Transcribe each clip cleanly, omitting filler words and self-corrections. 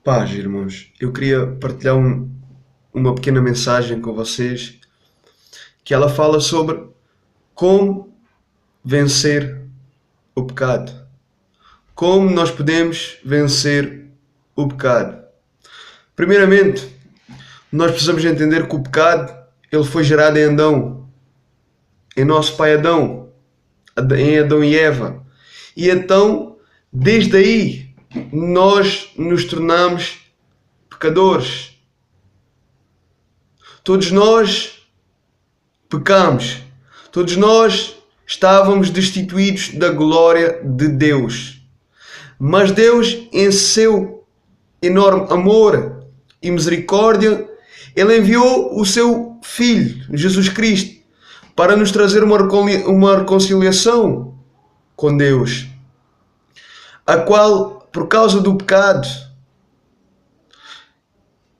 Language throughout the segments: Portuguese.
Paz, irmãos. Eu queria partilhar uma pequena mensagem com vocês, que ela fala sobre como vencer o pecado. Como nós podemos vencer o pecado. Primeiramente, nós precisamos entender que o pecado ele foi gerado em Adão, em nosso pai Adão, em Adão e Eva. E então, desde aí, nós nos tornamos pecadores. Todos nós pecamos. Todos nós estávamos destituídos da glória de Deus. Mas Deus, em seu enorme amor e misericórdia, Ele enviou o seu Filho, Jesus Cristo, para nos trazer uma reconciliação com Deus, a qual, por causa do pecado,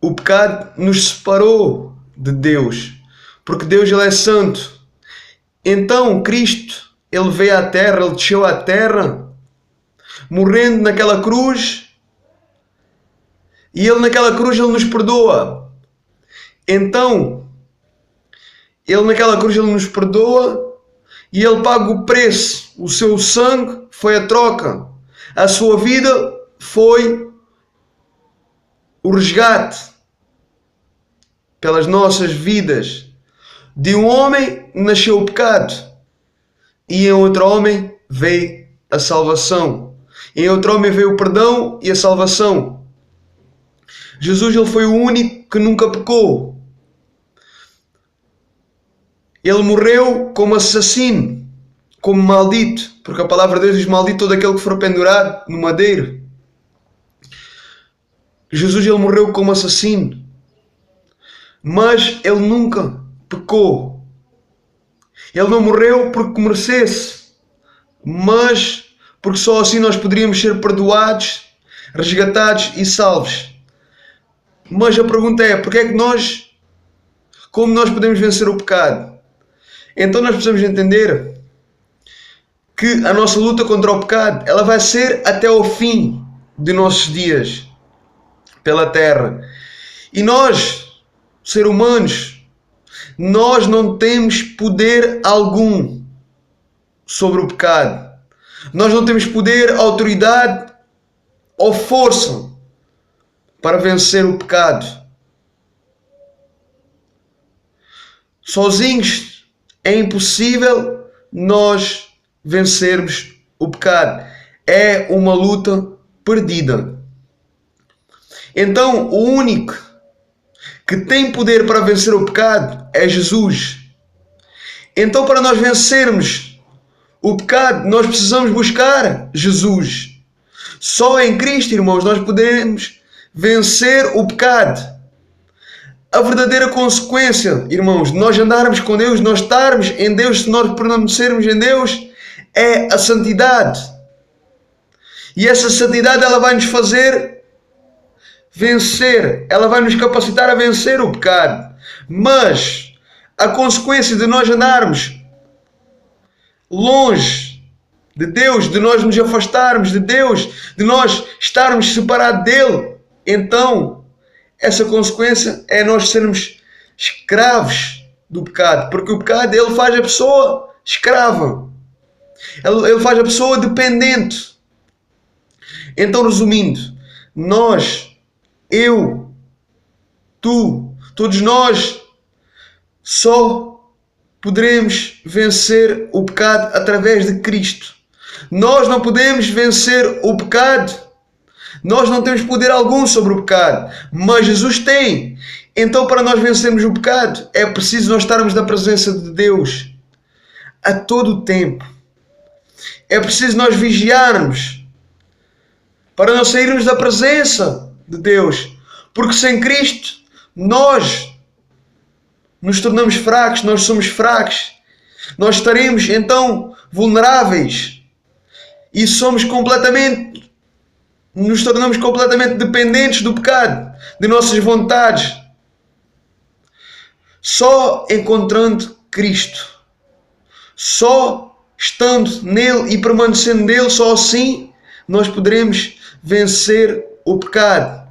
o pecado nos separou de Deus, porque Deus ele é santo. Então Cristo, ele veio à terra, ele desceu à terra, morrendo naquela cruz, e ele naquela cruz ele nos perdoa. Então, ele naquela cruz ele nos perdoa e ele paga o preço. O seu sangue foi a troca. A sua vida foi o resgate pelas nossas vidas. De um homem nasceu o pecado e em outro homem veio a salvação. Em outro homem veio o perdão e a salvação. Jesus ele foi o único que nunca pecou. Ele morreu como assassino, como maldito, porque a palavra de Deus diz maldito todo aquele que for pendurado no madeiro. Jesus ele morreu como assassino, mas ele nunca pecou. Ele não morreu porque merecesse, mas porque só assim nós poderíamos ser perdoados, resgatados e salvos. Mas a pergunta é, porque é que como nós podemos vencer o pecado? Então nós precisamos entender que a nossa luta contra o pecado, ela vai ser até ao fim de nossos dias pela terra. E nós, seres humanos, nós não temos poder algum sobre o pecado. Nós não temos poder, autoridade ou força para vencer o pecado. Sozinhos é impossível nós vencermos o pecado. É uma luta perdida. Então, o único que tem poder para vencer o pecado é Jesus. Então, para nós vencermos o pecado, nós precisamos buscar Jesus. Só em Cristo, irmãos, nós podemos vencer o pecado. A verdadeira consequência, irmãos, de nós andarmos com Deus, nós estarmos em Deus, se nós permanecermos em Deus, é a santidade. E essa santidade ela vai nos fazer vencer, ela vai nos capacitar a vencer o pecado. Mas a consequência de nós andarmos longe de Deus, de nós nos afastarmos de Deus, de nós estarmos separados dele, então essa consequência é nós sermos escravos do pecado, porque o pecado ele faz a pessoa escrava, ele faz a pessoa dependente. Então, resumindo, nós, eu, tu, todos nós só poderemos vencer o pecado através de Cristo. Nós não podemos vencer o pecado. Nós não temos poder algum sobre o pecado, mas Jesus tem. Então, para nós vencermos o pecado, é preciso nós estarmos na presença de Deus a todo o tempo. É preciso nós vigiarmos para não sairmos da presença de Deus, porque sem Cristo nós nos tornamos fracos, nós somos fracos, nós estaremos então vulneráveis e nos tornamos completamente dependentes do pecado, de nossas vontades. Só encontrando Cristo, só estando nele e permanecendo nele, só assim nós poderemos vencer o pecado.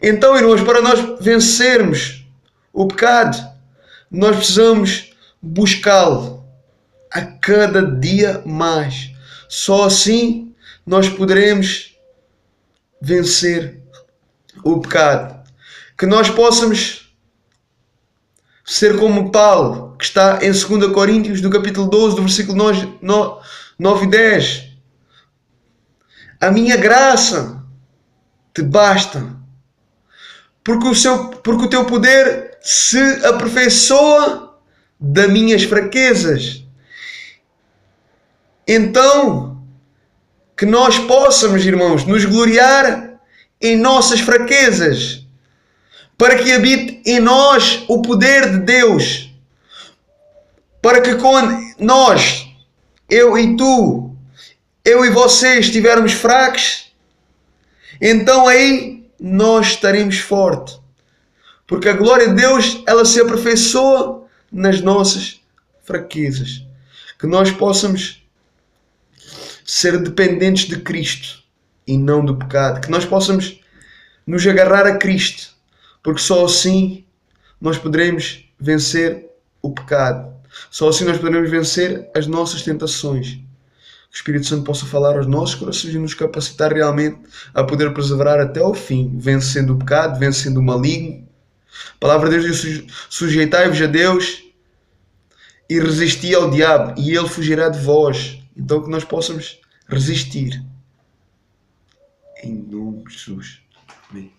Então, irmãos, para nós vencermos o pecado, nós precisamos buscá-lo a cada dia mais. Só assim nós poderemos vencer o pecado. Que nós possamos ser como Paulo, que está em 2 Coríntios, do capítulo 12, do versículo 9 e 10. A minha graça te basta, porque o teu poder se aperfeiçoa das minhas fraquezas. Então, que nós possamos, irmãos, nos gloriar em nossas fraquezas, para que habite em nós o poder de Deus, para que quando nós, eu e tu, eu e você estivermos fracos, então aí nós estaremos fortes, porque a glória de Deus, ela se aperfeiçoa nas nossas fraquezas. Que nós possamos ser dependentes de Cristo e não do pecado. Que nós possamos nos agarrar a Cristo, porque só assim nós poderemos vencer o pecado. Só assim nós poderemos vencer as nossas tentações. Que o Espírito Santo possa falar aos nossos corações e nos capacitar realmente a poder perseverar até ao fim, vencendo o pecado, vencendo o maligno. A palavra de Deus diz: sujeitai-vos a Deus e resisti ao diabo, e ele fugirá de vós. Então que nós possamos resistir. Em nome de Jesus. Amém.